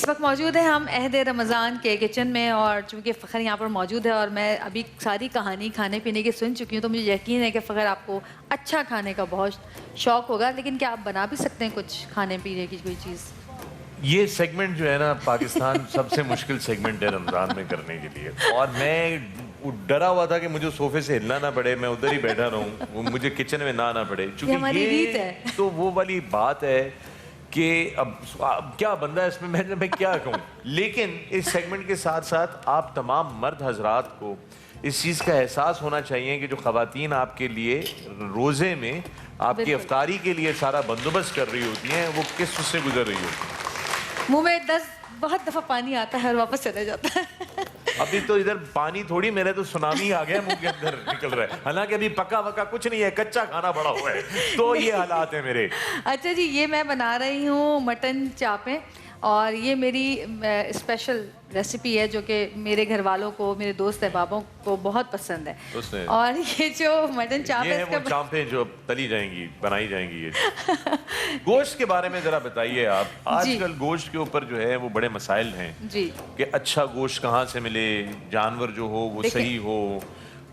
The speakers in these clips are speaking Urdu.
اس وقت موجود ہیں ہم عہد رمضان کے کچن میں، اور چونکہ فخر یہاں پر موجود ہے اور میں ابھی ساری کہانی کھانے پینے کی سن چکی ہوں، تو مجھے یقین ہے کہ فخر آپ کو اچھا کھانے کا بہت شوق ہوگا، لیکن کیا آپ بنا بھی سکتے ہیں کچھ کھانے پینے کی کوئی چیز؟ یہ سیگمنٹ جو ہے نا پاکستان سب سے مشکل سیگمنٹ ہے رمضان میں کرنے کے لیے، اور میں ڈرا ہوا تھا کہ مجھے صوفے سے ہلنا نہ پڑے، میں ادھر ہی بیٹھا رہوں، مجھے کچن میں نہ آنا پڑے، چونکہ یہ تو وہ والی بات ہے کہ اب کیا بندہ ہے اس میں کیا کہوں. لیکن اس سیگمنٹ کے ساتھ ساتھ آپ تمام مرد حضرات کو اس چیز کا احساس ہونا چاہیے کہ جو خواتین آپ کے لیے روزے میں آپ کی افطاری کے لیے سارا بندوبست کر رہی ہوتی ہیں، وہ کس سے گزر رہی ہوتی ہیں. منہ میں بہت دفعہ پانی آتا ہے اور واپس چلا جاتا ہے. ابھی تو ادھر پانی تھوڑی، میرے تو سونامی آ گیا منہ کے اندر نکل رہا ہے، حالانکہ ابھی پکا وکا کچھ نہیں ہے، کچا کھانا پڑا ہوا ہے، تو یہ حالات ہیں میرے. اچھا جی، یہ میں بنا رہی ہوں مٹن چاپیں، اور یہ میری اسپیشل ریسیپی ہے جو کہ میرے گھر والوں کو، میرے دوست احبابوں کو بہت پسند ہے. اور یہ جو مٹن چاپ ہے، وہ چاپیں جو تلی جائیں گی، بنائی جائیں گی. گوشت کے بارے میں ذرا بتائیے آپ. آج کل گوشت کے اوپر جو ہے وہ بڑے مسائل ہیں کہ اچھا گوشت کہاں سے ملے، جانور جو ہو وہ صحیح ہو،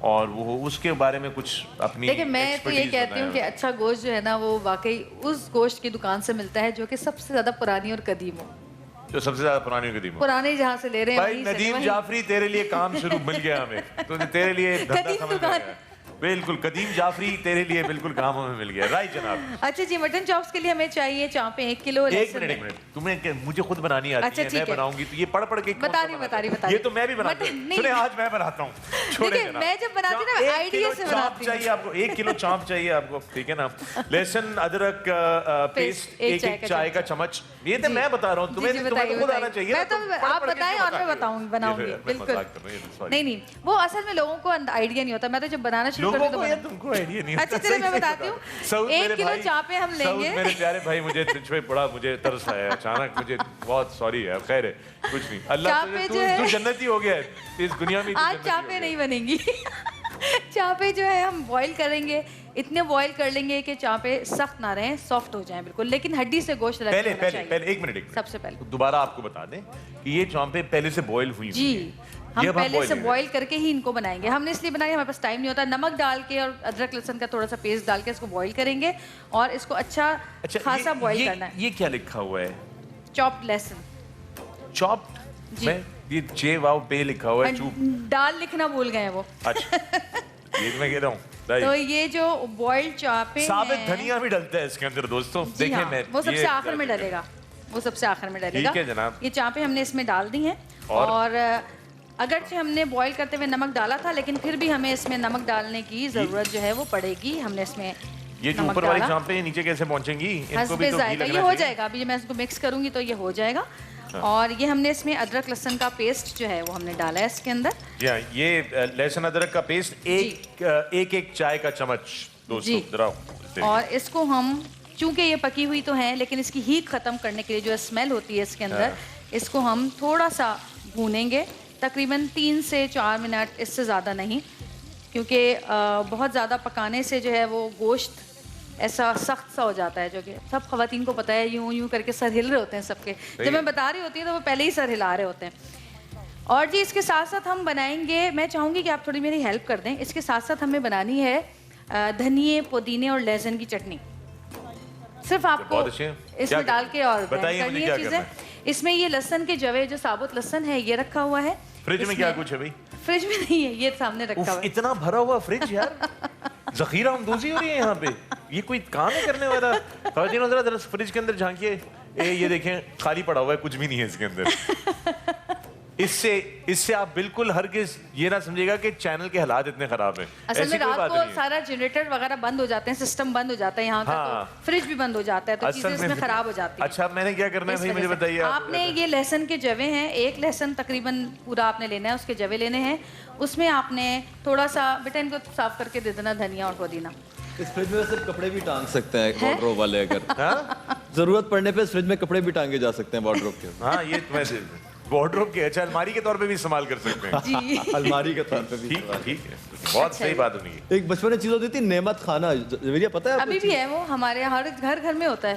اور وہ اس کے بارے میں کچھ اپنی. دیکھیں میں تو یہ کہتی ہوں کہ اچھا گوشت جو ہے نا وہ واقعی اس گوشت کی دکان سے ملتا ہے جو کہ سب سے زیادہ پرانی اور قدیم ہو. جو سب سے زیادہ پرانی اور قدیم ہو، پرانے جہاں سے لے رہے ہیں. بھائی ندیم جعفری تیرے لیے کام شروع مل گیا ہمیں، تو تیرے لیے دھندا سمجھ میں گیا. بالکل قدیم جعفری تیرے لیے بالکل کام ہمیں مل گیا. رائٹ جناب. اچھا جی، مٹن چاپس کے لیے ہمیں چاہیے چاپیں 1 کلو. ایک منٹ تمہیں مجھے خود بنانی آتی ہے، میں بناؤں گی تو یہ پڑھ کے بتا رہی. یہ تو میں بھی بناتا ہوں. سنیں آج میں بناتا ہوں. دیکھیں میں جب بناتی ہوں نا آئیڈیا سے بناتی ہوں. چاہیے آپ کو 1 کلو چاپ چاہیے آپ کو، ٹھیک ہے نا. لہسن ادرک پیسٹ 1 چائے کا چمچ. یہ تو میں بتا رہا ہوں، تمہیں خود آنا چاہیے. میں تو آپ بتائیں اور میں بناؤں گی. بالکل نہیں، وہ اصل میں لوگوں کو آئیڈیا نہیں ہوتا. میں تو جب بنانا شروع کرتی ہوں. اچھا چلے میں بتاتی ہوں. 1 کلو چاپیں ہم لیں گے. میرے پیارے بھائی مجھے تجھ پہ بڑا ترس آیا اچانک، مجھے بہت سوری ہے. خیر ہے، کچھ نہیں. اللہ تو جنتی ہو گیا ہے اس دنیا میں. آج چاپیں نہیں بنیں گی. چاپیں جو ہے ہم بوائل کریں گے، اتنے بوائل کر لیں گے کہ چاپیں سخت نہ رہیں، سافٹ ہو جائیں بالکل، لیکن ہڈی سے گوشت رکھنا چاہیے. پہلے 1 منٹ سب سے پہلے دوبارہ آپ کو بتا دیں کہ یہ چاپیں پہلے سے بوائل ہوئی ہیں. جی، ہم پہلے سے بوائل کر کے ہی ان کو بنائیں گے. ہم نے اس لیے بنایا، ہمارے پاس ٹائم نہیں ہوتا. نمک ڈال کے اور ادرک لہسن کا تھوڑا سا پیسٹ ڈال کے اس کو بوائل کریں گے، اور اس کو اچھا خاصا بوائل کرنا ہے. یہ کیا لکھا ہوا ہے؟ چاپڈ لہسن. چاپڈ میں یہ جے واو پے لکھا ہوا ہے. ڈال لکھنا بھول گئے وہ. اچھا یہ میں کہہ رہا ہوں. تو یہ جو بوائلڈ چاپیں ثابت دھنیا بھی ڈلتا ہے اس کے اندر دوستوں. دیکھیں میں وہ سب سے آخر میں ڈلے گا. ٹھیک ہے جناب. یہ چاپیں ہم نے اس میں ڈال دی ہیں، اور اگرچہ ہم نے بوائل کرتے ہوئے نمک ڈالا تھا، لیکن پھر بھی ہمیں اس میں نمک ڈالنے کی ضرورت جو ہے وہ پڑے گی. ہم نے اس میں یہ جو اوپر والی چاپیں نیچے کیسے پہنچیں گی؟ ان کو بھی تو گھی لگنا چاہیے. یہ ہو جائے گا، ابھی میں اس کو مکس کروں گی تو یہ ہو جائے گا. اور یہ ہم نے اس میں ادرک لہسن کا پیسٹ جو ہے وہ ہم نے ڈالا ہے اس کے اندر. یہ لہسن ادرک کا پیسٹ ایک چائے کا چمچ دوستو. اور اس کو ہم چونکہ یہ پکی ہوئی تو ہیں، لیکن اس کی ہیٹ ختم کرنے کے لیے جو اسمیل ہوتی ہے اس کے اندر، اس کو ہم تھوڑا سا بھونیں گے، تقریباً 3 سے 4 منٹ، اس سے زیادہ نہیں، کیونکہ بہت زیادہ پکانے سے جو ہے وہ گوشت ایسا سخت سا ہو جاتا ہے، جو کہ سب خواتین کو پتہ ہے. یوں کر کے سر ہل رہے ہوتے ہیں سب کے. جب میں بتا رہی ہوتی ہوں تو وہ پہلے ہی سر ہلا رہے ہوتے ہیں. اور جی اس کے ساتھ ساتھ ہم بنائیں گے، میں چاہوں گی کہ آپ تھوڑی میری ہیلپ کر دیں. اس کے ساتھ ساتھ ہمیں بنانی ہے دھنیے، پودینے اور لہسن کی چٹنی. صرف آپ کو اس میں ڈال کے اور کرنی ہے چیزیں. اس میں یہ لہسن کے جوے، جو ثابت لہسن ہے، یہ رکھا ہوا ہے. فریج میں کیا کچھ ہے بھائی؟ فریج میں نہیں ہے، یہ سامنے رکھا ہوا ہے. اتنا بھرا ہوا فریج یار، ذخیرہ اندوزی ہو رہی ہے یہاں پہ. یہ کوئی کام ہے کرنے والا؟ خواتین ذرا فریج کے اندر جھانکیے. یہ دیکھیں خالی پڑا ہوا ہے، کچھ بھی نہیں ہے اس کے اندر. اس سے آپ بالکل ہرگز یہ نہ سمجھے گا کہ چینل کے حالات اتنے خراب ہیں. اصل میں رات کو سارا جنریٹر وغیرہ بند ہو جاتے ہیں، سسٹم بند ہو جاتا ہے یہاں کا، تو فریج بھی بند ہو جاتا ہے، تو چیزیں اس میں خراب ہو جاتی ہیں. اچھا میں نے کیا کرنا ہے بھائی مجھے بتائیے. آپ نے یہ لہسن کے جوے ہیں، 1 لہسن تقریباً پورا آپ نے لینا ہے، اس کے جوے لینے ہیں. اس میں آپ نے تھوڑا سا بیٹا ان کو صاف کر کے دے دینا دھنیا اور پودینہ. اس فریج میں صرف کپڑے بھی ٹانگ سکتے ہیں وارڈروب والے، اگر ضرورت پڑنے پہ اس فریج میں کپڑے بھی ٹانگے جا سکتے ہیں وارڈروب کے. ہاں یہ ویسے وارڈروب کے اچھا الماری کے طور پہ بھی استعمال کر سکتے ہیں. جی الماری کے طور پہ بھی. ٹھیک ہے، بہت صحیح بات ہونی ہے. ایک بچپن میں چیز ہوتی تھی نعمت کھانا، پتہ ہے ابھی بھی ہے وہ، ہمارے ہر گھر میں ہوتا ہے.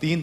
3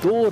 2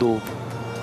2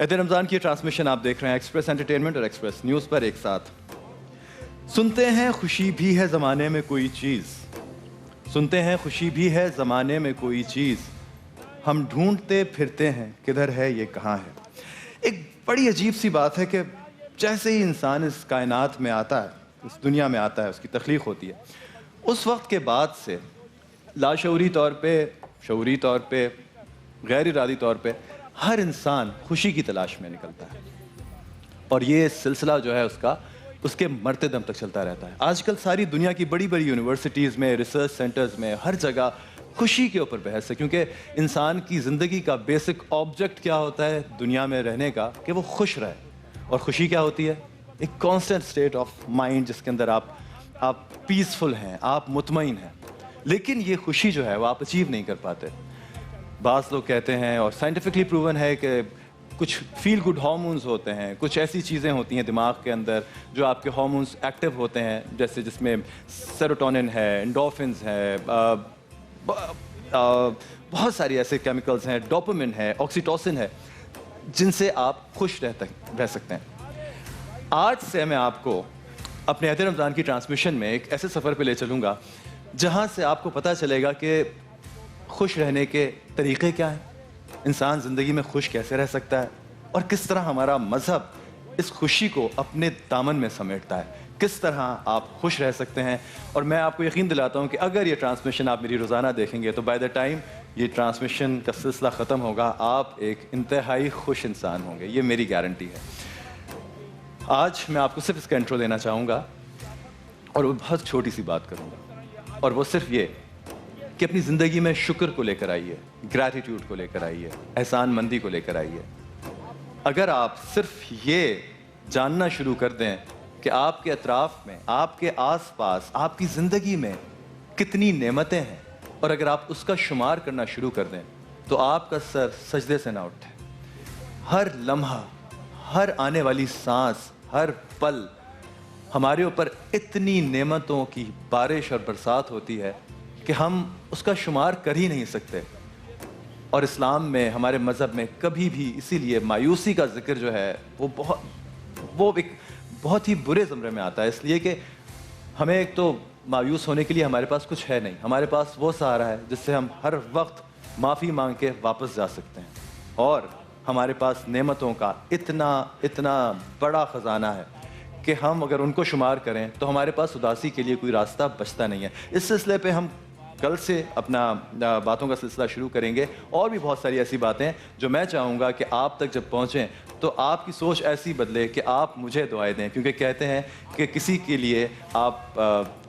عید رمضان کی ٹرانسمیشن آپ دیکھ رہے ہیں ایکسپریس انٹرٹینمنٹ اور ایکسپریس نیوز پر ایک ساتھ. سنتے ہیں خوشی بھی ہے زمانے میں کوئی چیز, سنتے ہیں خوشی بھی ہے زمانے میں کوئی چیز, ہم ڈھونڈتے پھرتے ہیں کدھر ہے یہ کہاں ہے. ایک بڑی عجیب سی بات ہے کہ جیسے ہی انسان اس کائنات میں آتا ہے, اس دنیا میں آتا ہے, اس کی تخلیق ہوتی ہے, اس وقت کے بعد سے لاشعوری طور پہ, شعوری طور پہ, غیر ارادی طور پہ ہر انسان خوشی کی تلاش میں نکلتا ہے. اور یہ سلسلہ جو ہے اس کے مرتے دم تک چلتا رہتا ہے. آج کل ساری دنیا کی بڑی بڑی یونیورسٹیز میں, ریسرچ سینٹرز میں, ہر جگہ خوشی کے اوپر بحث ہے, کیونکہ انسان کی زندگی کا بیسک آبجیکٹ کیا ہوتا ہے دنیا میں رہنے کا, کہ وہ خوش رہے. اور خوشی کیا ہوتی ہے؟ ایک کانسٹنٹ اسٹیٹ آف مائنڈ جس کے اندر آپ پیسفل ہیں, آپ مطمئن ہیں. لیکن یہ خوشی جو ہے وہ آپ اچیو نہیں کر پاتے. بعض لوگ کہتے ہیں, اور سائنٹیفکلی پروون ہے, کہ کچھ فیل گڈ ہارمونز ہوتے ہیں, کچھ ایسی چیزیں ہوتی ہیں دماغ کے اندر جو آپ کے ہارمونز ایکٹیو ہوتے ہیں, جیسے جس میں سیروٹونن ہے, انڈورفنز ہے, بہت ساری ایسے کیمیکلز ہیں, ڈوپامن ہے, آکسیٹوسن ہے, جن سے آپ خوش رہ سکتے ہیں. آج سے میں آپ کو اپنے عید رمضان کی ٹرانسمیشن میں ایک ایسے سفر پہ لے چلوں گا جہاں سے آپ کو پتہ چلے گا کہ خوش رہنے کے طریقے کیا ہیں, انسان زندگی میں خوش کیسے رہ سکتا ہے, اور کس طرح ہمارا مذہب اس خوشی کو اپنے دامن میں سمیٹتا ہے, کس طرح آپ خوش رہ سکتے ہیں. اور میں آپ کو یقین دلاتا ہوں کہ اگر یہ ٹرانسمیشن آپ میری روزانہ دیکھیں گے تو بائی دا ٹائم یہ ٹرانسمیشن کا سلسلہ ختم ہوگا آپ ایک انتہائی خوش انسان ہوں گے, یہ میری گارنٹی ہے. آج میں آپ کو صرف اس کا انٹرو دینا چاہوں گا, اور وہ بہت چھوٹی سی بات کروں گا, اور وہ صرف یہ کہ اپنی زندگی میں شکر کو لے کر آئیے, گریٹیٹیوڈ کو لے کر آئیے, احسان مندی کو لے کر آئیے. اگر آپ صرف یہ جاننا شروع کر دیں کہ آپ کے اطراف میں, آپ کے آس پاس, آپ کی زندگی میں کتنی نعمتیں ہیں, اور اگر آپ اس کا شمار کرنا شروع کر دیں تو آپ کا سر سجدے سے نہ اٹھے. ہر لمحہ, ہر آنے والی سانس, ہر پل ہمارے اوپر اتنی نعمتوں کی بارش اور برسات ہوتی ہے کہ ہم اس کا شمار کر ہی نہیں سکتے. اور اسلام میں, ہمارے مذہب میں کبھی بھی اسی لیے مایوسی کا ذکر جو ہے وہ ایک بہت ہی برے زمرے میں آتا ہے, اس لیے کہ ہمیں ایک تو مایوس ہونے کے لیے ہمارے پاس کچھ ہے نہیں, ہمارے پاس وہ سہارا ہے جس سے ہم ہر وقت معافی مانگ کے واپس جا سکتے ہیں. اور ہمارے پاس نعمتوں کا اتنا بڑا خزانہ ہے کہ ہم اگر ان کو شمار کریں تو ہمارے پاس اداسی کے لیے کوئی راستہ بچتا نہیں ہے. اس سلسلے پہ ہم کل سے اپنا باتوں کا سلسلہ شروع کریں گے, اور بھی بہت ساری ایسی باتیں جو میں چاہوں گا کہ آپ تک جب پہنچیں تو آپ کی سوچ ایسی بدلے کہ آپ مجھے دعائیں دیں, کیونکہ کہتے ہیں کہ کسی کے لیے آپ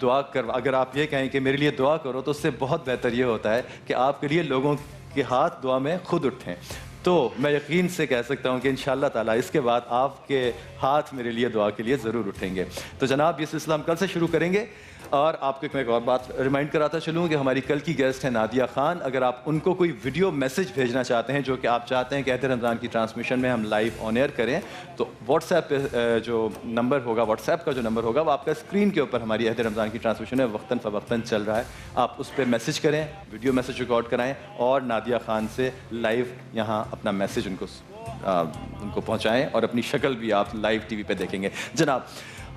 دعا اگر آپ یہ کہیں کہ میرے لیے دعا کرو تو اس سے بہت بہتر یہ ہوتا ہے کہ آپ کے لیے لوگوں کے ہاتھ دعا میں خود اٹھیں. تو میں یقین سے کہہ سکتا ہوں کہ انشاءاللہ تعالیٰ اس کے بعد آپ کے ہاتھ میرے لیے دعا کے لیے ضرور اٹھیں گے. تو جناب یہ سلسلہ ہم کل سے شروع کریں گے. اور آپ کو میں ایک اور بات ریمائنڈ کراتا چلوں کہ ہماری کل کی گیسٹ ہیں نادیہ خان. اگر آپ ان کو کوئی ویڈیو میسج بھیجنا چاہتے ہیں جو کہ آپ چاہتے ہیں کہ عید رمضان کی ٹرانسمیشن میں ہم لائیو آن ایئر کریں, تو واٹس ایپ پہ جو نمبر ہوگا, واٹس ایپ کا جو نمبر ہوگا وہ آپ کا اسکرین کے اوپر ہماری عید رمضان کی ٹرانسمیشن میں وقتاً فوقتاً چل رہا ہے. آپ اس پہ میسج کریں, ویڈیو میسج ریکارڈ کرائیں, اور نادیہ خان سے لائیو یہاں اپنا میسج ان کو پہنچائیں, اور اپنی شکل بھی آپ لائیو ٹی وی پہ دیکھیں گے. جناب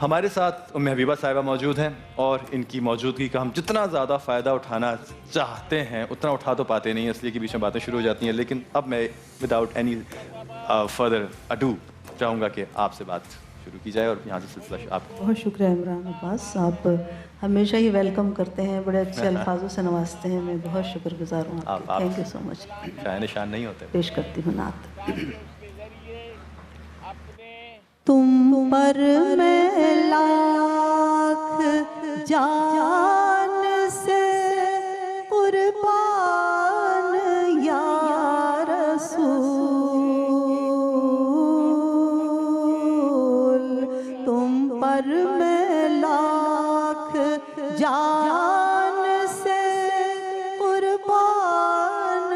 ہمارے ساتھ ام حبیبہ صاحبہ موجود ہیں, اور ان کی موجودگی کا ہم جتنا زیادہ فائدہ اٹھانا چاہتے ہیں اتنا اٹھا تو پاتے نہیں, اس لیے کہ بیچ میں باتیں شروع ہو جاتی ہیں. لیکن اب میں وداؤٹ اینی فردر اڈو چاہوں گا کہ آپ سے بات شروع کی جائے, اور یہاں سے سلسلہ آپ کو. بہت شکریہ عمران عباس, آپ ہمیشہ ہی ویلکم کرتے ہیں, بڑے اچھے الفاظوں سے نوازتے ہیں, میں بہت شکر گزار ہوں آپ کی. تھینک یو سو مچ. شاہ نشان نہیں ہوتے. پیش کرتی ہوں نعت. تم پر میں لاکھ جان سے قربان یا رسول, تم پر میں لاکھ جان سے قربان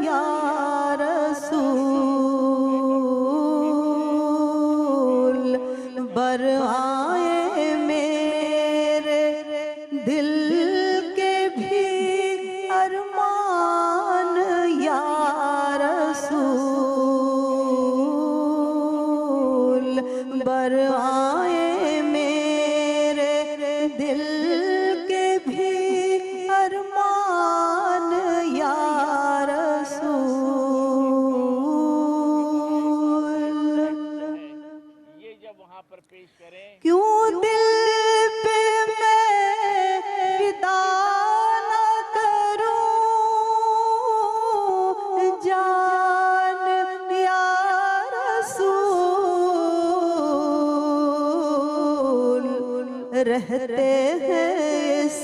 یا رسول, بر آئے میرے دل بر آئے میرے دل کے بھی ارمان یا رسول کیوں دل پہ میں فدا نہ کروں جان یا رسول رہتے ہیں اس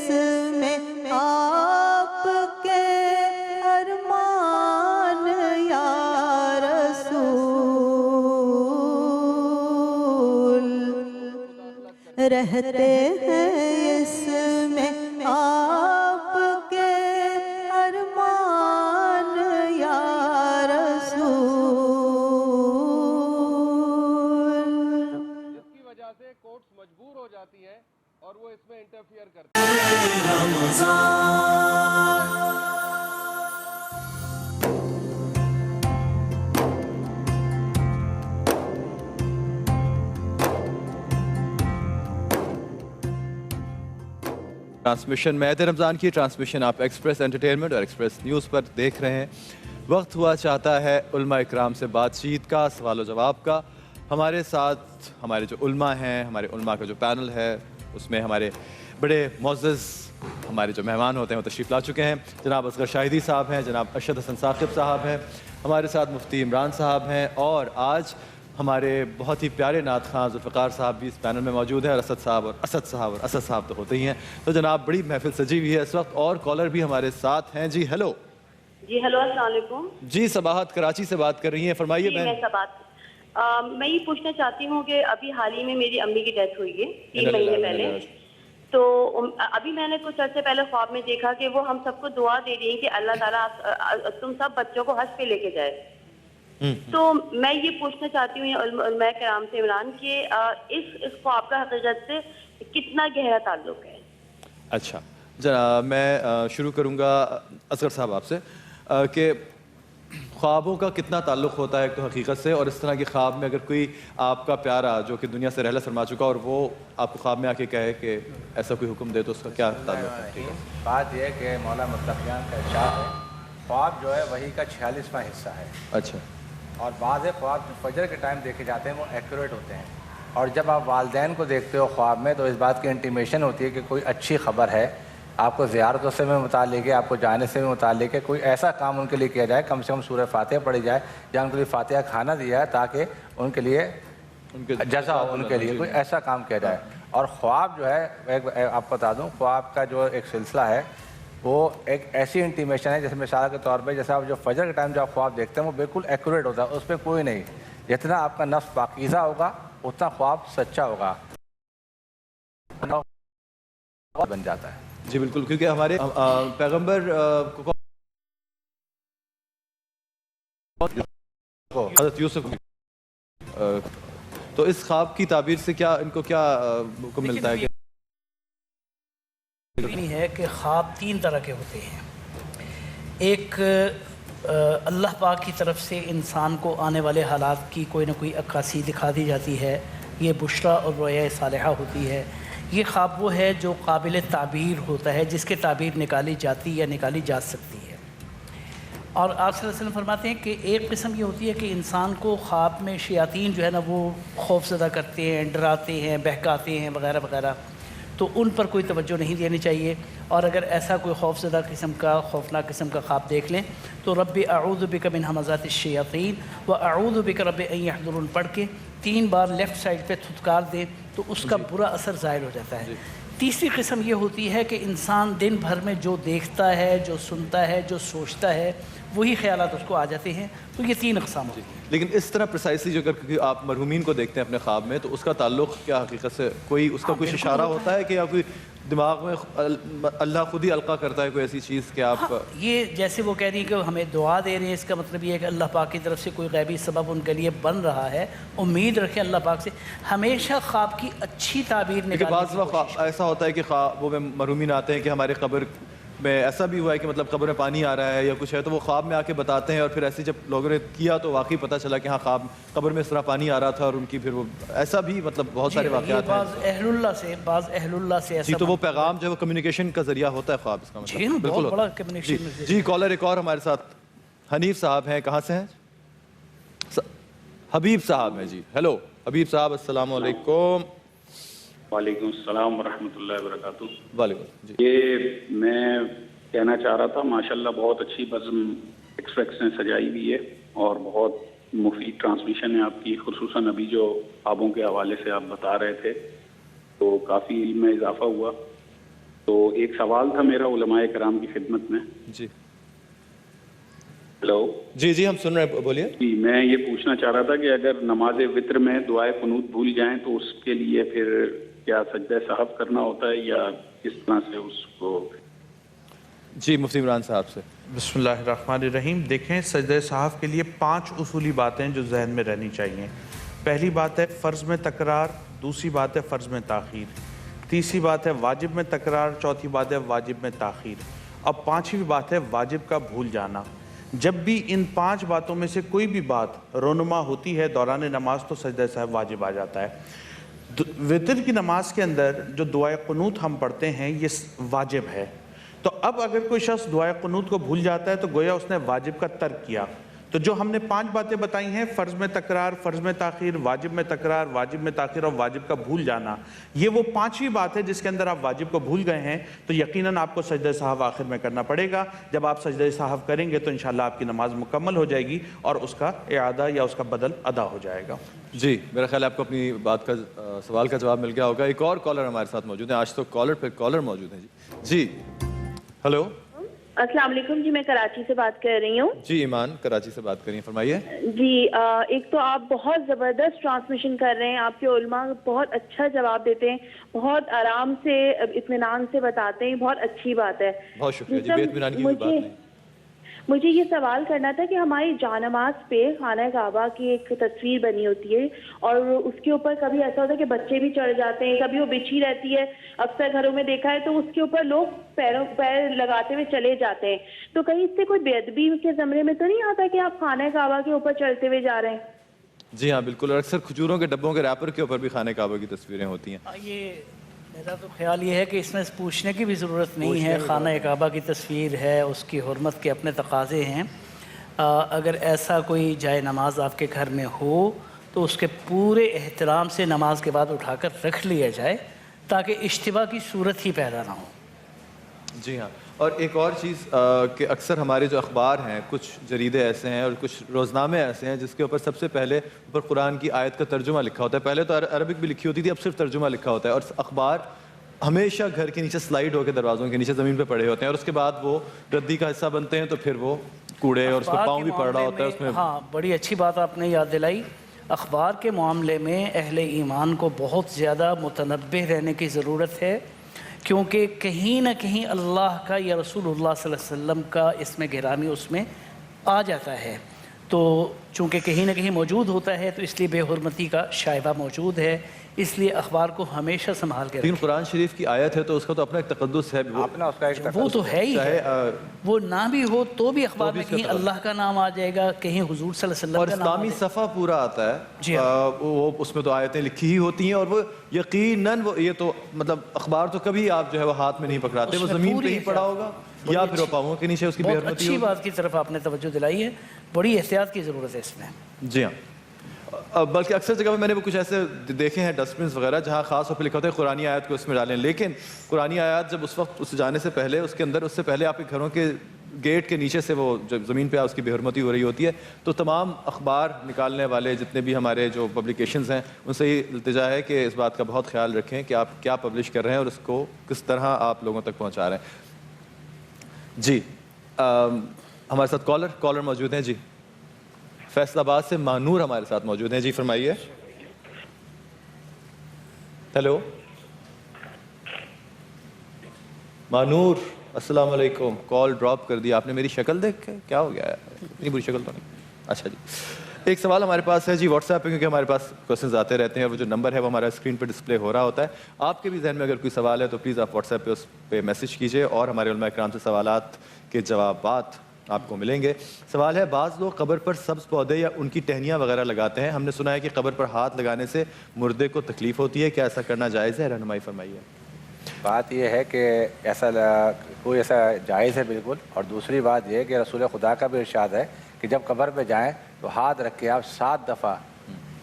میں آپ کے ارمان یا رسول رہتے ہیں اس میں آپ کے ارمان یا رسول جس کی وجہ سے کورٹس مجبور ہو جاتی ہیں اور وہ اس میں انٹرفیئر کرتی ہیں. ٹرانسمیشن مہد رمضان کی ٹرانسمیشن آپ ایکسپریس انٹرٹینمنٹ اور ایکسپریس نیوز پر دیکھ رہے ہیں. وقت ہوا چاہتا ہے علماء اکرام سے بات چیت کا، سوال و جواب کا. ہمارے ساتھ ہمارے جو علماء ہیں، ہمارے علماء کا جو پینل ہے، اس میں ہمارے بڑے معزز ہمارے جو مہمان ہوتے ہیں وہ تشریف لا چکے ہیں. جناب اصغر شاہدی صاحب ہیں، جناب ارشد حسن ثاقب صاحب ہیں، ہمارے ساتھ مفتی عمران صاحب ہیں، اور آج ہمارے بہت ہی پیارے نعت خواں ذوالفقار صاحب بھی اس پینل میں موجود ہیں، اور اسد صاحب اور اسد صاحب تو ہوتے ہی ہیں. تو جناب بڑی محفل سجی ہوئی ہے اس وقت، اور کالر بھی ہمارے ساتھ ہیں. جی ہیلو. جی ہیلو، السلام علیکم. جی صباحت کراچی سے بات کر رہی ہیں، فرمائیے. میں یہ پوچھنا چاہتی ہوں کہ ابھی حال ہی میں میری امی کی ڈیتھ ہوئی ہے 3 مہینے پہلے. تو ابھی میں نے کچھ عرصے پہلے خواب میں دیکھا کہ وہ ہم سب کو دعا دے رہی ہیں کہ اللہ تعالیٰ تم سب بچوں کو حج پہ لے کے جائے. تو میں یہ پوچھنا چاہتی ہوں علماء کرام سے عمران کہ اس خواب کا حقیقت سے کتنا گہرا تعلق ہے. اچھا جناب، میں شروع کروں گا اصغر صاحب آپ سے کہ خوابوں کا کتنا تعلق ہوتا ہے ایک تو حقیقت سے، اور اس طرح کے خواب میں اگر کوئی آپ کا پیارا جو کہ دنیا سے رحلت فرما چکا اور وہ آپ کو خواب میں آ کے کہے کہ ایسا کوئی حکم دے تو اس کا کیا تعلق ہے؟ بات یہ ہے کہ مولا مطلقیان کا ارشاد ہے خواب جو ہے وحی کا 46واں حصہ ہے. اچھا. اور بعض خواب جو فجر کے ٹائم دیکھے جاتے ہیں وہ ایکوریٹ ہوتے ہیں، اور جب آپ والدین کو دیکھتے ہو خواب میں تو اس بات کی انٹیمیشن ہوتی ہے کہ کوئی اچھی خبر ہے، آپ کو زیارتوں سے بھی متعلق ہے، آپ کو جانے سے بھی متعلق ہے. کوئی ایسا کام ان کے لیے کیا جائے، کم سے کم سورہ فاتحہ پڑھی جائے یا ان کے لیے فاتحہ کھانا دیا جائے تاکہ ان کے لیے جزا ہو، ان کے لیے کوئی ایسا کام کیا جائے. اور خواب جو ہے آپ کو بتا دوں، خواب کا جو ایک سلسلہ ہے وہ ایک ایسی انٹیمیشن ہے جیسے مثال کے طور پہ جیسے آپ جو فجر کے ٹائم جو آپ خواب دیکھتے ہیں وہ بالکل ایکوریٹ ہوتا ہے، اس پہ کوئی نہیں. جتنا آپ کا نفس پاکیزہ ہوگا اتنا خواب سچا ہوگا بن جاتا ہے. جی بالکل، کیونکہ ہمارے پیغمبر حضرت یوسف تو اس خواب کی تعبیر سے کیا ان کو کیا حکم ملتا ہے؟ ہے کہ خواب 3 طرح کے ہوتے ہیں. ایک اللہ پاک کی طرف سے انسان کو آنے والے حالات کی کوئی نہ کوئی عکاسی دکھا دی جاتی ہے، یہ بشرا اور رویا صالحہ ہوتی ہے. یہ خواب وہ ہے جو قابل تعبیر ہوتا ہے، جس کے تعبیر نکالی جاتی یا نکالی جا سکتی ہے. اور آپ صلی اللہ علیہ وسلم فرماتے ہیں کہ ایک قسم یہ ہوتی ہے کہ انسان کو خواب میں شیاطین جو ہے نا وہ خوف زدہ کرتے ہیں، ڈراتے ہیں، بہکاتے ہیں وغیرہ وغیرہ، تو ان پر کوئی توجہ نہیں دینی چاہیے. اور اگر ایسا کوئی خوف زدہ قسم کا خوفناک قسم کا خواب دیکھ لیں تو رب اعوذ بک من ہمزات الشیاطین و اعوذ بک رب ان یحضرون پڑھ کے 3 بار لیفٹ سائڈ پہ تھتکار دیں تو اس کا برا اثر ظاہر ہو جاتا ہے. تیسری قسم یہ ہوتی ہے کہ انسان دن بھر میں جو دیکھتا ہے، جو سنتا ہے، جو سوچتا ہے، وہی خیالات اس کو آ جاتے ہیں. تو یہ 3 اقسام ہوتی ہیں. لیکن اس طرح پریسائسلی جو اگر آپ مرحومین کو دیکھتے ہیں اپنے خواب میں تو اس کا تعلق کیا حقیقت سے کوئی اس کا کوئی اشارہ ہوتا ہے کہ یا کوئی دماغ میں اللہ خود ہی القا کرتا ہے کوئی ایسی چیز کہ آپ یہ جیسے وہ کہہ رہی ہیں کہ ہمیں دعا دے رہے ہیں، اس کا مطلب یہ ہے کہ اللہ پاک کی طرف سے کوئی غیبی سبب ان کے لیے بن رہا ہے. امید رکھیں اللہ پاک سے، ہمیشہ خواب کی اچھی تعبیر نکالیں. بعض وقت ایسا ہوتا ہے کہ خوابوں میں مرحومین آتے ہیں کہ ہمارے قبر میں ایسا بھی ہوا ہے کہ مطلب قبر میں پانی آ رہا ہے یا کچھ ہے تو وہ خواب میں آ کے بتاتے ہیں, اور پھر ایسے جب لوگوں نے کیا تو واقعی پتہ چلا کہ ہاں خواب قبر میں اس طرح پانی آ رہا تھا, اور ان کی پھر وہ ایسا بھی مطلب بہت سارے واقعات ہیں. بعض اہل اللہ سے جی, تو وہ پیغام جو ہے وہ کمیونیکیشن کا ذریعہ ہوتا ہے خواب, اس کا مطلب بالکل بڑا کمیونیکیشن. جی کالر ایک اور ہمارے ساتھ حنیف صاحب ہیں, کہاں سے ہیں؟ حبیب صاحب ہیں جی. ہیلو حبیب صاحب, السلام علیکم. وعلیکم السلام ورحمۃ اللہ وبرکاتہ. وعلیکم جی. یہ میں کہنا چاہ رہا تھا, ماشاءاللہ بہت اچھی بزم ایکسپریکس نے سجائی ہوئی ہے اور بہت مفید ٹرانسمیشن ہے آپ کی, خصوصاً ابھی جو خوابوں کے حوالے سے آپ بتا رہے تھے تو کافی علم میں اضافہ ہوا. تو ایک سوال تھا میرا علماء کرام کی خدمت میں. جی ہیلو. جی ہم سن رہے ہیں, بولیے. جی میں یہ پوچھنا چاہ رہا تھا کہ اگر نماز وطر میں دعائے قنوت بھول جائیں تو اس کے لیے پھر کیا سجدہ سہو کرنا ہوتا ہے یا کس طرح سے اس کو؟ جی مفتی عمران صاحب سے. بسم اللہ الرحمن الرحیم. دیکھیں سجدہ سہو کے لیے 5 اصولی باتیں جو ذہن میں رہنی چاہیے. پہلی بات ہے فرض میں تکرار, دوسری بات ہے فرض میں تاخیر, تیسری بات ہے واجب میں تکرار, چوتھی بات ہے واجب میں تاخیر, اب 5ویں بات ہے واجب کا بھول جانا. جب بھی ان 5 باتوں میں سے کوئی بھی بات رونما ہوتی ہے دوران نماز تو سجدہ سہو واجب آ جاتا ہے. وتر کی نماز کے اندر جو دعائے قنوت ہم پڑھتے ہیں یہ واجب ہے. تو اب اگر کوئی شخص دعائے قنوت کو بھول جاتا ہے تو گویا اس نے واجب کا ترک کیا. تو جو ہم نے 5 باتیں بتائی ہیں, فرض میں تکرار, فرض میں تاخیر, واجب میں تکرار, واجب میں تاخیر اور واجب کا بھول جانا, یہ وہ 5ویں بات ہے جس کے اندر آپ واجب کو بھول گئے ہیں تو یقیناً آپ کو سجدہ سہو آخر میں کرنا پڑے گا. جب آپ سجدہ سہو کریں گے تو انشاءاللہ آپ کی نماز مکمل ہو جائے گی اور اس کا اعادہ یا اس کا بدل ادا ہو جائے گا. جی میرا خیال ہے آپ کو اپنی بات کا سوال کا جواب مل گیا ہوگا. ایک اور کالر ہمارے ساتھ موجود ہیں, آج تو کالر پہ کالر موجود ہیں. جی ہلو. السلام علیکم جی, میں کراچی سے بات کر رہی ہوں. جی ایمان کراچی سے بات کریے, فرمائیے. جی ایک تو آپ بہت زبردست ٹرانسمیشن کر رہے ہیں, آپ کے علماء بہت اچھا جواب دیتے ہیں, بہت آرام سے اطمینان سے بتاتے ہیں, بہت اچھی بات ہے. بہت شکریہ جی, بے اطمینان کی بات نہیں. مجھے یہ سوال کرنا تھا کہ ہماری جانماز پہ خانہ کعبہ کی ایک تصویر بنی ہوتی ہے اور اس کے اوپر کبھی ایسا ہوتا ہے کہ بچے بھی چڑھ جاتے ہیں, کبھی وہ بچھی رہتی ہے, اکثر گھروں میں دیکھا ہے, تو اس کے اوپر لوگ پیر لگاتے ہوئے چلے جاتے ہیں. تو کہیں اس سے کوئی بے ادبی کے زمرے میں تو نہیں آتا کہ آپ خانہ کعبہ کے اوپر چڑھتے ہوئے جا رہے ہیں؟ جی ہاں بالکل, اور اکثر کھجوروں کے ڈبوں کے ریپر کے اوپر بھی خانہ کعبہ کی تصویریں ہوتی ہیں. یہ میرا تو خیال یہ ہے کہ اس میں پوچھنے کی بھی ضرورت نہیں ہے. خانہ کعبہ کی تصویر ہے, اس کی حرمت کے اپنے تقاضے ہیں. اگر ایسا کوئی جائے نماز آپ کے گھر میں ہو تو اس کے پورے احترام سے نماز کے بعد اٹھا کر رکھ لیا جائے تاکہ اشتباہ کی صورت ہی پیدا نہ ہو. جی ہاں, اور ایک اور چیز کہ اکثر ہمارے جو اخبار ہیں, کچھ جریدے ایسے ہیں اور کچھ روزنامے ایسے ہیں جس کے اوپر سب سے پہلے اوپر قرآن کی آیت کا ترجمہ لکھا ہوتا ہے. پہلے تو عربک بھی لکھی ہوتی تھی, اب صرف ترجمہ لکھا ہوتا ہے, اور اخبار ہمیشہ گھر کے نیچے سلائیڈ ہو کے دروازوں کے نیچے زمین پہ پڑے ہوتے ہیں, اور اس کے بعد وہ ردی کا حصہ بنتے ہیں, تو پھر وہ کوڑے اور اس پہ پاؤں بھی پڑ رہا ہوتا ہے اس میں. ہاں بڑی اچھی بات آپ نے یاد دلائی. اخبار کے معاملے میں اہل ایمان کو بہت زیادہ متنبہ رہنے کی ضرورت ہے, کیونکہ کہیں نہ کہیں اللہ کا یا رسول اللہ صلی اللہ علیہ وسلم کا اس میں گرامی اس میں آ جاتا ہے. تو چونکہ کہیں نہ کہیں موجود ہوتا ہے تو اس لیے بے حرمتی کا شائبہ موجود ہے, اس لیے اخبار کو ہمیشہ سنبھال کے لیکن قرآن شریف کی آیت ہے تو اس کا تو اپنا ایک تقدس ہے, وہ تو ہے ہی ہے. وہ نہ بھی ہو تو بھی اخبار میں کہیں اللہ کا نام آ جائے گا, کہیں حضور صلی اللہ علیہ وسلم اور کا نام. اسلامی صفحہ پورا آتا ہے, وہ اس میں تو آیتیں لکھی ہی ہوتی ہیں, اور وہ یقیناً وہ یہ تو مطلب اخبار تو کبھی آپ جو ہے وہ ہاتھ میں نہیں پکڑاتے, وہ زمین پہ ہی پڑا ہوگا یا پھر وہ پاؤں کے نیچے اس کی بے حرمتی ہوگی. اچھی بات کی طرف آپ نے توجہ دلائی ہے, بڑی احتیاط کی ضرورت ہے اس میں. جی ہاں, بلکہ اکثر جگہ میں نے وہ کچھ ایسے دیکھے ہیں ڈسٹ بنس وغیرہ جہاں خاص طور پہ لکھا ہوتا ہے قرآنی آیات کو اس میں ڈالیں, لیکن قرآنی آیات جب اس وقت اس جانے سے پہلے اس کے اندر اس سے پہلے آپ کے گھروں کے گیٹ کے نیچے سے وہ جب زمین پہ اس کی بے حرمتی ہو رہی ہوتی ہے, تو تمام اخبار نکالنے والے جتنے بھی ہمارے جو پبلیکیشنز ہیں ان سے یہ التجا ہے کہ اس بات کا بہت خیال رکھیں کہ آپ کیا پبلش کر رہے ہیں اور اس کو کس طرح آپ لوگوں تک پہنچا رہے ہیں. جی ہمارے ساتھ کالر موجود ہیں. جی فیصل آباد سے مانور ہمارے ساتھ موجود ہیں. جی فرمائیے. ہیلو مانور, السلام علیکم. کال ڈراپ کر دی آپ نے, میری شکل دیکھ کے کیا ہو گیا ہے, اتنی بری شکل تو نہیں. اچھا جی ایک سوال ہمارے پاس ہے جی واٹس ایپ پہ، کیونکہ ہمارے پاس کوشچنز آتے رہتے ہیں اور وہ جو نمبر ہے وہ ہمارا اسکرین پہ ڈسپلے ہو رہا ہوتا ہے. آپ کے بھی ذہن میں اگر کوئی سوال ہے تو پلیز آپ واٹس ایپ پہ اس پہ میسج کیجیے اور ہمارے علماء کرام سے سوالات کے جوابات آپ کو ملیں گے. سوال ہے، بعض لوگ قبر پر سبز پودے یا ان کی ٹہنیاں وغیرہ لگاتے ہیں. ہم نے سنا ہے کہ قبر پر ہاتھ لگانے سے مردے کو تکلیف ہوتی ہے، کیا ایسا کرنا جائز ہے؟ رہنمائی فرمائیے. بات یہ ہے کہ کوئی ایسا جائز ہے بالکل. اور دوسری بات یہ ہے کہ رسول خدا کا بھی ارشاد ہے کہ جب قبر پہ جائیں تو ہاتھ رکھ کے آپ 7 دفعہ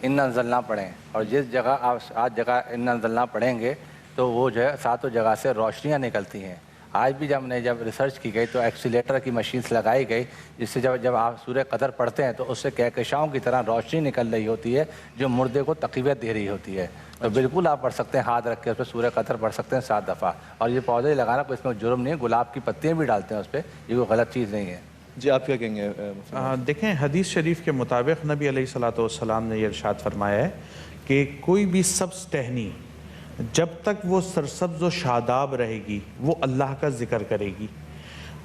انا انزلنا پڑھیں، اور جس جگہ آپ 7 جگہ انا انزلنا پڑھیں گے تو وہ جو ہے 7 جگہ سے روشنیاں نکلتی ہیں. آج بھی جب ریسرچ کی گئی تو ایکسیلیٹر کی مشینس لگائی گئی جس سے جب آپ سورہ قدر پڑھتے ہیں تو اس سے کہکشاؤں کی طرح روشنی نکل رہی ہوتی ہے جو مردے کو تقویت دے رہی ہوتی ہے. تو بالکل آپ پڑھ سکتے ہیں، ہاتھ رکھ کے اس پہ سورہ قدر پڑھ سکتے ہیں 7 دفعہ. اور یہ پودے لگانا کوئی اس میں جرم نہیں ہے، گلاب کی پتیاں بھی ڈالتے ہیں اس پہ، یہ کوئی غلط چیز نہیں ہے. جی آپ کیا کہیں گے؟ دیکھیں حدیث شریف کے مطابق نبی علیہ الصلوۃ والسلام نے یہ ارشاد فرمایا ہے کہ کوئی بھی سبز ٹہنی جب تک وہ سرسبز و شاداب رہے گی وہ اللہ کا ذکر کرے گی.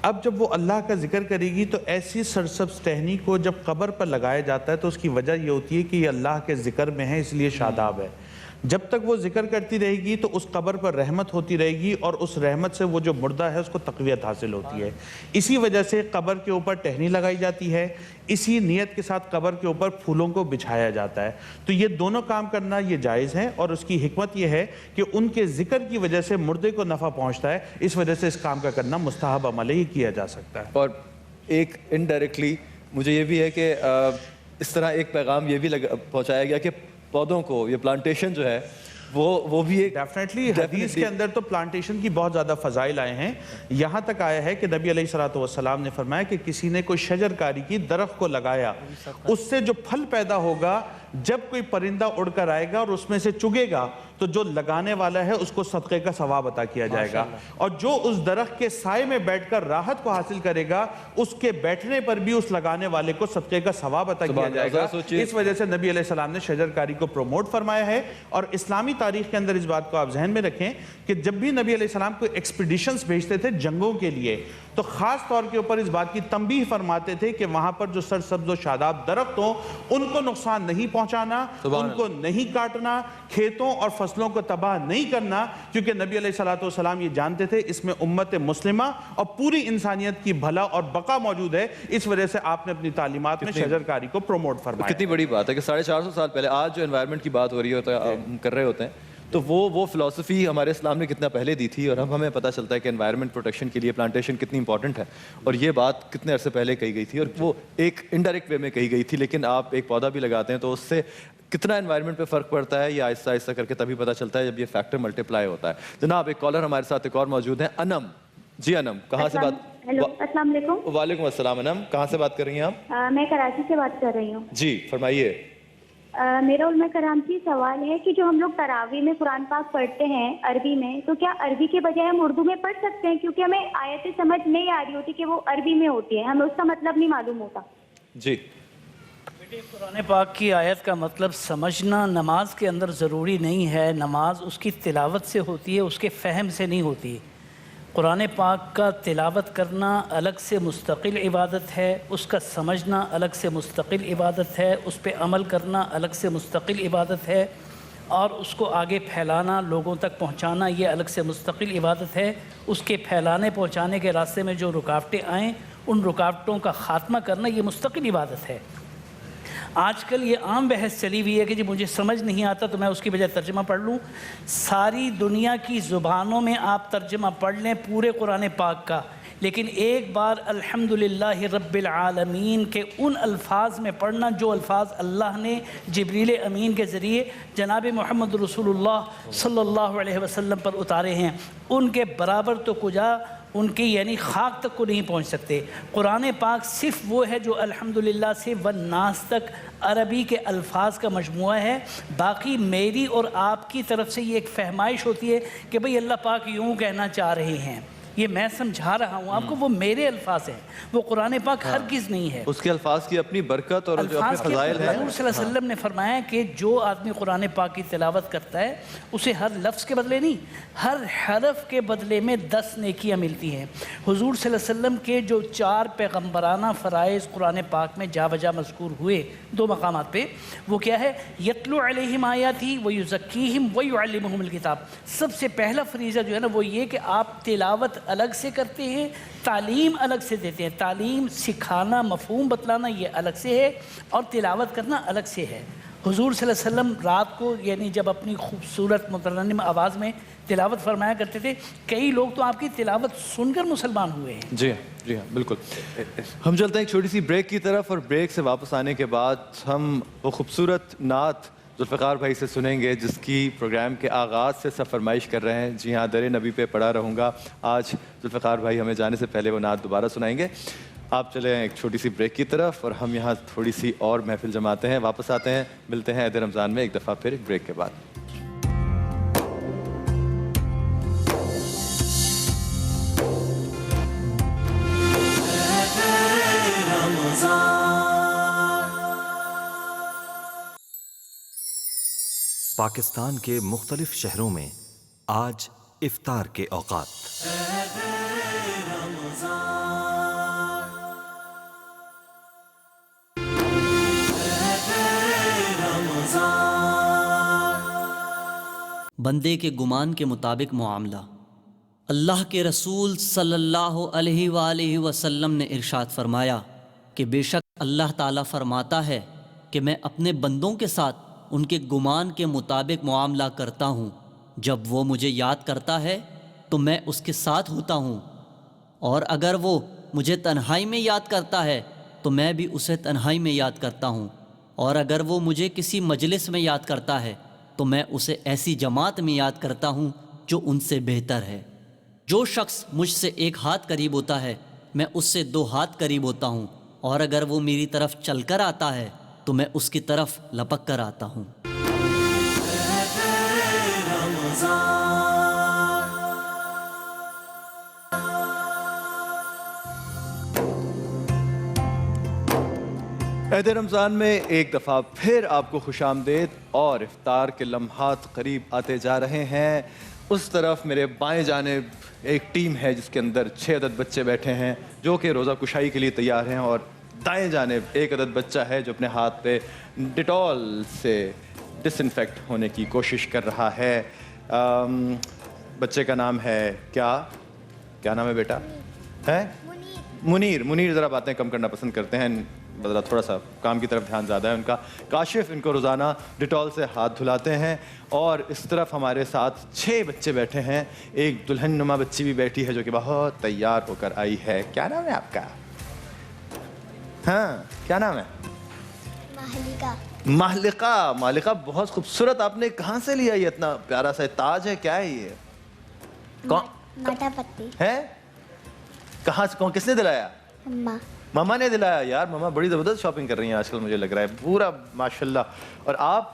اب جب وہ اللہ کا ذکر کرے گی تو ایسی سرسبز ٹہنی کو جب قبر پر لگایا جاتا ہے تو اس کی وجہ یہ ہوتی ہے کہ یہ اللہ کے ذکر میں ہے، اس لیے شاداب ہے. جب تک وہ ذکر کرتی رہے گی تو اس قبر پر رحمت ہوتی رہے گی اور اس رحمت سے وہ جو مردہ ہے اس کو تقویت حاصل ہوتی ہے. اسی وجہ سے قبر کے اوپر ٹہنی لگائی جاتی ہے، اسی نیت کے ساتھ قبر کے اوپر پھولوں کو بچھایا جاتا ہے. تو یہ دونوں کام کرنا یہ جائز ہیں اور اس کی حکمت یہ ہے کہ ان کے ذکر کی وجہ سے مردے کو نفع پہنچتا ہے، اس وجہ سے اس کام کا کرنا مستحب عمل ہے، یہ کیا جا سکتا ہے. اور ایک انڈائریکٹلی مجھے یہ بھی ہے کہ اس طرح ایک پیغام یہ بھی پہنچایا گیا کہ پودوں کو یہ پلانٹیشن جو ہے وہ بھی ایک ڈیفینیٹلی حدیث کے اندر تو پلانٹیشن کی بہت زیادہ فضائل آئے ہیں. یہاں تک آیا ہے کہ نبی علیہ الصلوۃ والسلام نے فرمایا کہ کسی نے کوئی شجر کاری کی، درخت کو لگایا، اس سے جو پھل پیدا ہوگا جب کوئی پرندہ اڑ کر آئے گا اور اس میں سے چگے گا تو جو لگانے والا ہے اس کو صدقے کا ثواب عطا کیا جائے گا، اور جو اس درخت کے سائے میں بیٹھ کر راحت کو حاصل کرے گا اس کے بیٹھنے پر بھی اس لگانے والے کو صدقے کا ثواب عطا کیا جائے گا. اس وجہ سے نبی علیہ السلام نے شجر کاری کو پروموٹ فرمایا ہے. اور اسلامی تاریخ کے اندر اس بات کو آپ ذہن میں رکھیں کہ جب بھی نبی علیہ السلام کو ایکسپیڈیشنز بھیجتے تھے جنگوں کے لیے تو خاص طور کے اوپر اس بات کی تنبیہ فرماتے تھے کہ وہاں پر جو سرسبز و شاداب درخت ہوں ان کو نقصان نہیں پہنچانا، ان کو نہیں کاٹنا، کھیتوں اور فصلوں کو تباہ نہیں کرنا، کیونکہ نبی علیہ الصلوۃ والسلام یہ جانتے تھے اس میں امت مسلمہ اور پوری انسانیت کی بھلا اور بقا موجود ہے. اس وجہ سے آپ نے اپنی تعلیمات میں شجر کاری کو پروموٹ فرمایا. کتنی بڑی بات ہے کہ 450 سال پہلے آج جو انوائرمنٹ کی بات ہو رہی ہوتا ہے ہم کر رہے ہوتے ہیں تو وہ فلسفی ہمارے اسلام نے کتنا پہلے دی تھی، اور اب ہمیں پتہ چلتا ہے کہ انوائرمنٹ پروٹیکشن کے لیے پلانٹیشن کتنی امپورٹنٹ ہے. اور یہ بات کتنے عرصے پہلے کہی گئی تھی اور وہ ایک انڈائریکٹ وے میں کہی گئی تھی، لیکن آپ ایک پودا بھی لگاتے ہیں تو اس سے کتنا انوائرمنٹ پہ فرق پڑتا ہے یہ آہستہ آہستہ کر کے تبھی پتہ چلتا ہے جب یہ فیکٹر ملٹیپلائی ہوتا ہے. جناب ایک کالر ہمارے ساتھ ایک اور موجود ہیں، انم. جی انم، کہاں سے بات؟ ہیلو السلام علیکم. وعلیکم السلام. انم کہاں سے بات کر رہی ہیں آپ؟ میں کراچی سے بات کر رہی ہوں. جی فرمائیے. میرا علماء کرام سے سوال ہے کہ جو ہم لوگ تراویح میں قرآن پاک پڑھتے ہیں عربی میں، تو کیا عربی کے بجائے ہم اردو میں پڑھ سکتے ہیں؟ کیونکہ ہمیں آیتیں سمجھ نہیں آ رہی ہوتی کہ وہ عربی میں ہوتی ہے، ہمیں اس کا مطلب نہیں معلوم ہوتا. جی قرآن پاک کی آیت کا مطلب سمجھنا نماز کے اندر ضروری نہیں ہے. نماز اس کی تلاوت سے ہوتی ہے، اس کے فہم سے نہیں ہوتی. قرآن پاک کا تلاوت کرنا الگ سے مستقل عبادت ہے، اس کا سمجھنا الگ سے مستقل عبادت ہے، اس پہ عمل کرنا الگ سے مستقل عبادت ہے، اور اس کو آگے پھیلانا، لوگوں تک پہنچانا یہ الگ سے مستقل عبادت ہے. اس کے پھیلانے پہنچانے کے راستے میں جو رکاوٹیں آئیں ان رکاوٹوں کا خاتمہ کرنا یہ مستقل عبادت ہے. آج کل یہ عام بحث چلی ہوئی ہے کہ جی مجھے سمجھ نہیں آتا تو میں اس کی بجائے ترجمہ پڑھ لوں. ساری دنیا کی زبانوں میں آپ ترجمہ پڑھ لیں پورے قرآن پاک کا، لیکن ایک بار الحمدللہ رب العالمین کے ان الفاظ میں پڑھنا جو الفاظ اللہ نے جبریل امین کے ذریعے جناب محمد رسول اللہ صلی اللہ علیہ وسلم پر اتارے ہیں، ان کے برابر تو کجا ان کی یعنی خاک تک کو نہیں پہنچ سکتے. قرآن پاک صرف وہ ہے جو الحمدللہ سے والناس تک عربی کے الفاظ کا مجموعہ ہے. باقی میری اور آپ کی طرف سے یہ ایک فہمائش ہوتی ہے کہ بھئی اللہ پاک یوں کہنا چاہ رہے ہیں، یہ میں سمجھا رہا ہوں آپ کو، وہ میرے الفاظ ہیں، وہ قرآن پاک ہرگز نہیں ہے. اس کے الفاظ کی اپنی برکت اور جو اپنے فضائل ہیں. حضور صلی اللہ علیہ وسلم نے فرمایا کہ جو آدمی قرآن پاک کی تلاوت کرتا ہے اسے ہر لفظ کے بدلے نہیں، ہر حرف کے بدلے میں 10 نیکیاں ملتی ہیں. حضور صلی اللہ علیہ وسلم کے جو 4 پیغمبرانہ فرائض قرآن پاک میں جا بجا مذکور ہوئے 2 مقامات پہ، وہ کیا ہے؟ یتلو علیہم آیاتی ویزکیہم ویعلمہم الکتاب. سب سے پہلا فریضہ جو ہے نا وہ یہ کہ آپ تلاوت الگ سے کرتے ہیں، تعلیم الگ سے دیتے ہیں. تعلیم سکھانا، مفہوم بتلانا یہ الگ سے ہے، اور تلاوت کرنا الگ سے ہے. حضور صلی اللہ علیہ وسلم رات کو یعنی جب اپنی خوبصورت مترنم آواز میں تلاوت فرمایا کرتے تھے، کئی لوگ تو آپ کی تلاوت سن کر مسلمان ہوئے ہیں. جی ہاں بالکل. ہم چلتے ہیں ایک چھوٹی سی بریک کی طرف، اور بریک سے واپس آنے کے بعد ہم وہ خوبصورت نعت ذوالفقار بھائی سے سنیں گے جس کی پروگرام کے آغاز سے سب فرمائش کر رہے ہیں. جی ہاں، در نبی پہ پڑا رہوں گا. آج ذوالفقار بھائی ہمیں جانے سے پہلے وہ نعت دوبارہ سنائیں گے. آپ چلیں ایک چھوٹی سی بریک کی طرف، اور ہم یہاں تھوڑی سی اور محفل جماتے ہیں، واپس آتے ہیں، ملتے ہیں عید رمضان میں ایک دفعہ پھر ایک بریک کے بعد. پاکستان کے مختلف شہروں میں آج افطار کے اوقات. بندے کے گمان کے مطابق معاملہ. اللہ کے رسول صلی اللہ علیہ وآلہ وسلم نے ارشاد فرمایا کہ بے شک اللہ تعالیٰ فرماتا ہے کہ میں اپنے بندوں کے ساتھ ان کے گمان کے مطابق معاملہ کرتا ہوں. جب وہ مجھے یاد کرتا ہے تو میں اس کے ساتھ ہوتا ہوں، اور اگر وہ مجھے تنہائی میں یاد کرتا ہے تو میں بھی اسے تنہائی میں یاد کرتا ہوں، اور اگر وہ مجھے کسی مجلس میں یاد کرتا ہے تو میں اسے ایسی جماعت میں یاد کرتا ہوں جو ان سے بہتر ہے. جو شخص مجھ سے 1 ہاتھ قریب ہوتا ہے میں اس سے 2 ہاتھ قریب ہوتا ہوں، اور اگر وہ میری طرف چل کر آتا ہے تو میں اس کی طرف لپک کر آتا ہوں. عید رمضان میں ایک دفعہ پھر آپ کو خوش آمدید، اور افطار کے لمحات قریب آتے جا رہے ہیں. اس طرف میرے بائیں جانب ایک ٹیم ہے جس کے اندر 6 عدد بچے بیٹھے ہیں جو کہ روزہ کشائی کے لیے تیار ہیں، اور دائیں جانب 1 عدد بچہ ہے جو اپنے ہاتھ پہ ڈیٹول سے ڈس انفیکٹ ہونے کی کوشش کر رہا ہے. بچے کا نام ہے کیا نام ہے بیٹا؟ ہے منیر. منیر ذرا باتیں کم کرنا پسند کرتے ہیں، ذرا تھوڑا سا کام کی طرف دھیان زیادہ ہے ان کا. کاشف ان کو روزانہ ڈیٹول سے ہاتھ دھلاتے ہیں. اور اس طرف ہمارے ساتھ 6 بچے بیٹھے ہیں. ایک دلہن نما بچی بھی بیٹھی ہے جو کہ بہت تیار ہو کر آئی ہے. کیا نام ہے آپ کا؟ ہاں کیا نام ہے؟ مالکہ. مالکہ بہت خوبصورت. آپ نے کہاں سے لیا یہ اتنا پیارا سا تاج ہے؟ کیا ہے یہ؟ ماٹا پتی ہے؟ کہاں سے؟ کس نے دلایا؟ ماما نے دلایا. یار ماما بڑی زبردست شاپنگ کر رہی ہیں آج کل، مجھے لگ رہا ہے پورا ماشاءاللہ. اور آپ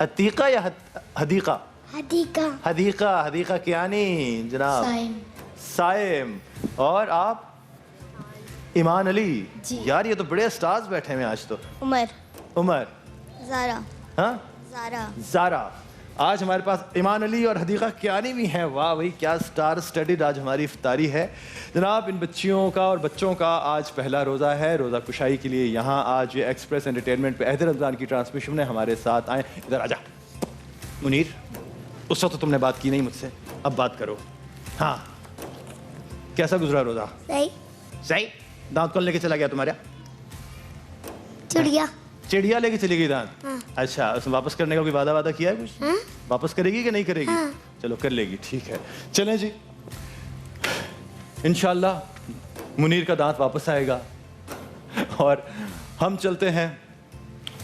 عتیقہ یا حدیقہ؟ حدیقہ. حدیقہ کیانی جناب؟ سائم. اور آپ؟ ایمان علی. یار یہ تو بڑے اسٹارز بیٹھے ہیں آج تو. عمر. زارا. ہاں زارا. آج ہمارے پاس ایمان علی اور حدیقہ کیانی بھی ہیں. واہ بھائی کیا سٹار اسٹڈیڈ آج ہماری افطاری ہے جناب. ان بچیوں کا اور بچوں کا آج پہلا روزہ ہے. روزہ کشائی کے لیے یہاں آج یہ ایکسپریس انٹرٹینمنٹ پہ عید رمضان کی ٹرانسمیشن میں ہمارے ساتھ آئیں. ادھر آ جا منیر. اس وقت تو تم نے بات کی نہیں مجھ سے، اب بات کرو. ہاں کیسا گزرا روزہ؟ صحیح. دانت کون لے کے چلا گیا تمہارا؟ چڑیا لے کے چلی گئی دانت. اچھا اس نے واپس کرنے کا کوئی وعدہ کیا ہے کچھ؟ واپس کرے گی کہ نہیں کرے گی؟ چلو کر لے گی. ٹھیک ہے چلیں جی، انشاءاللہ منیر کا دانت واپس آئے گا. اور ہم چلتے ہیں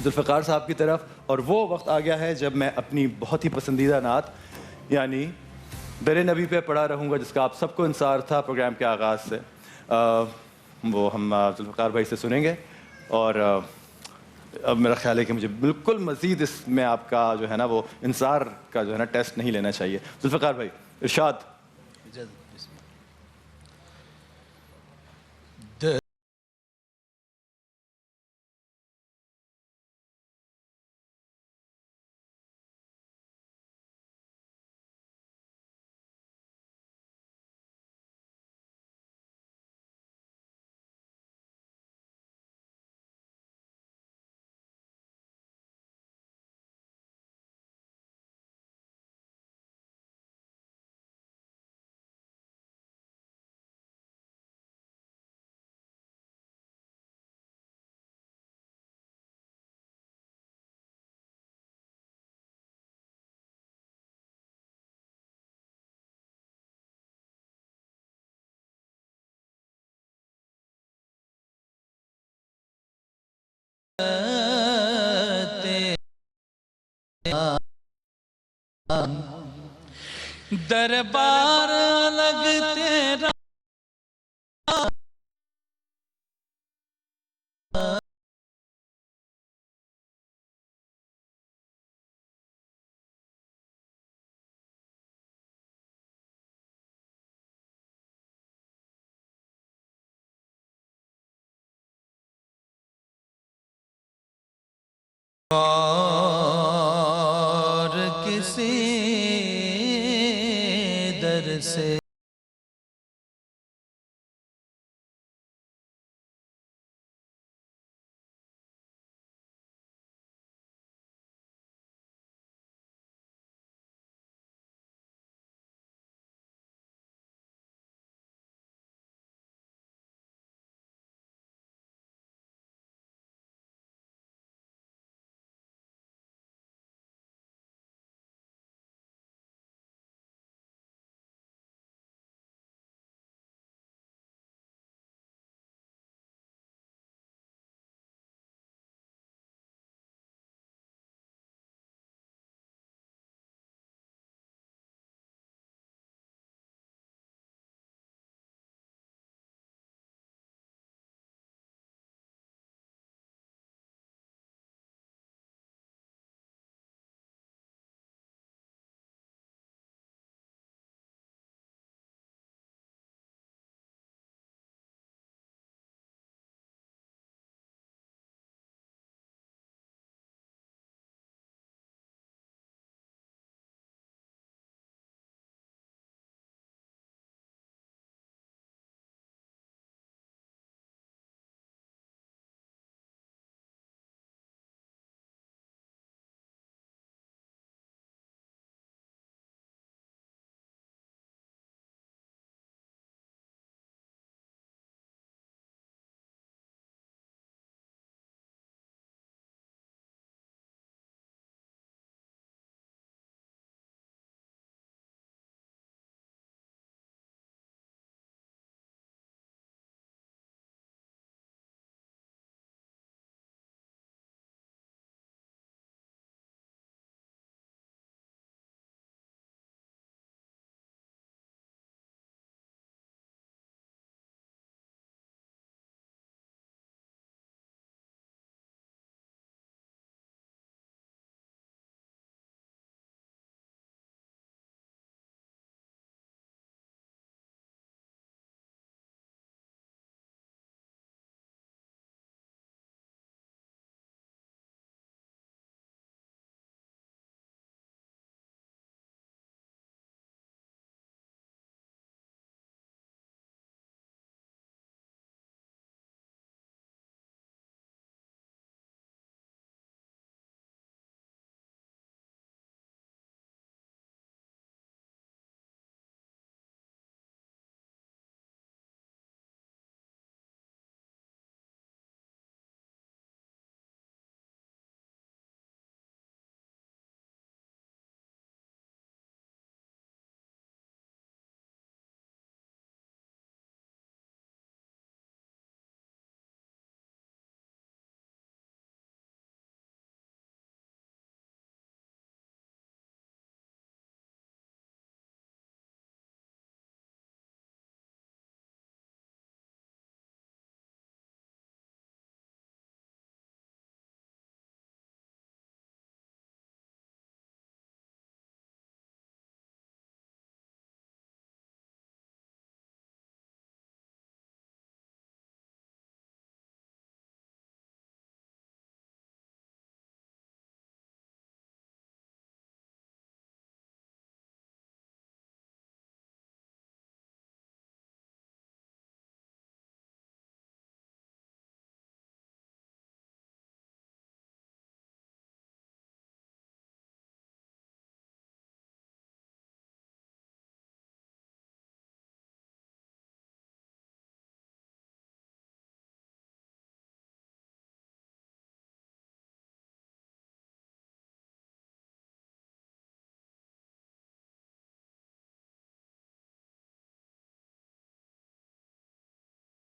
ذوالفقار صاحب کی طرف، اور وہ وقت آ گیا ہے جب میں اپنی بہت ہی پسندیدہ نعت یعنی در نبی پہ پڑا رہوں گا، جس کا آپ سب کو انتظار تھا پروگرام کے آغاز سے، وہ ہم ذوالفقار بھائی سے سنیں گے. اور اب میرا خیال ہے کہ مجھے بالکل مزید اس میں آپ کا جو ہے نا وہ انتظار کا جو ہے نا ٹیسٹ نہیں لینا چاہیے. ذوالفقار بھائی ارشاد. دربار الگ تیرا اور کسی در سے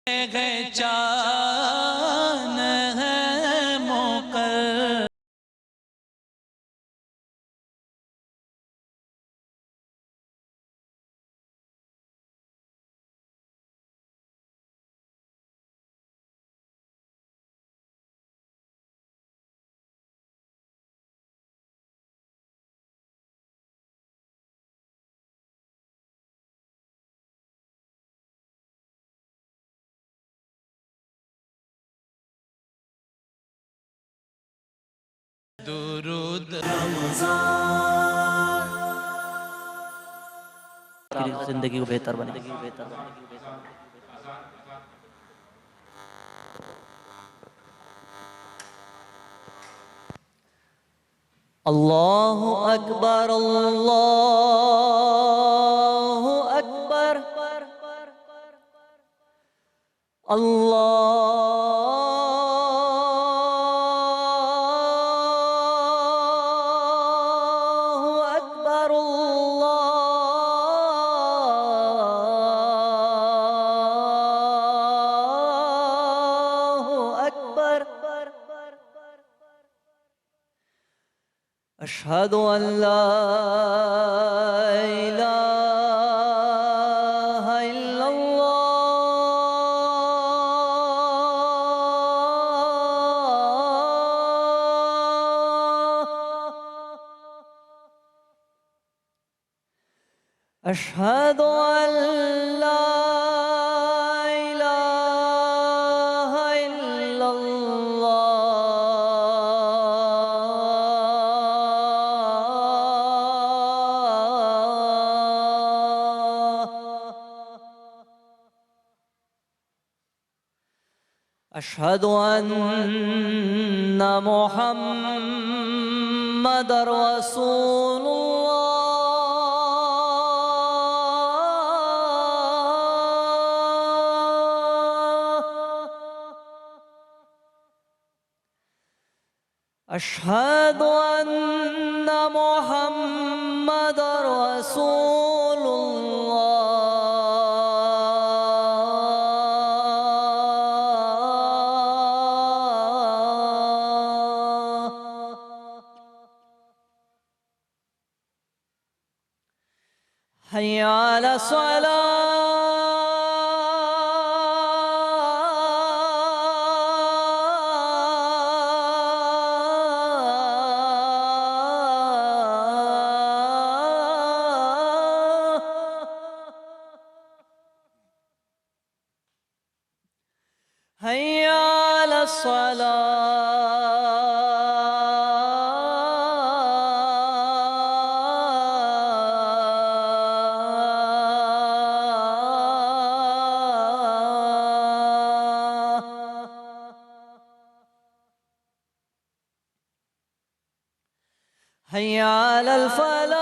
گئے چان ہے درود زندگی کو بہتر بنے. اللہ اکبر اللہ اکبر اللہ اکبر اللہ اکبر. اشہد ان لا الہ الا اللہ. اشہد ان لا الہ الا اشہد ان محمد رسول اللہ. اشہد ان محمد رسول حي على الصلاة حي على حي على الفلاح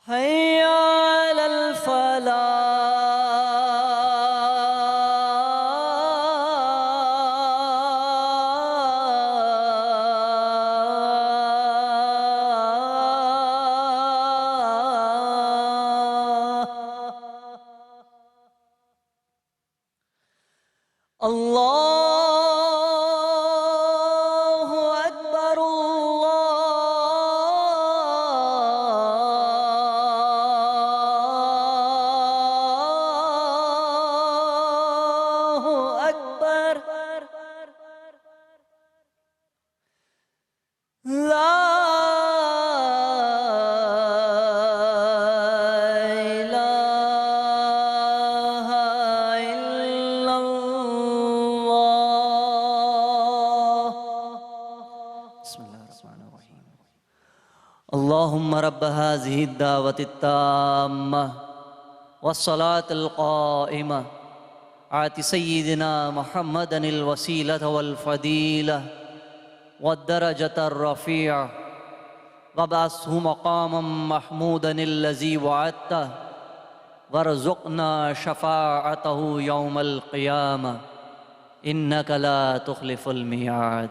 حي على الفلاح. الله أكبر الله أكبر لا إله إلا الله. بسم الله الرحمن الرحيم. اللهم رب هذه الدعوة التامة والصلاة القائمة آت سيدنا محمدا الوسيلة والفضيلة والدرجة الرفيعة وابعثه مقاما محمودا الذي وعدته وارزقنا شفاعته يوم القيامة إنك لا تخلف الميعاد.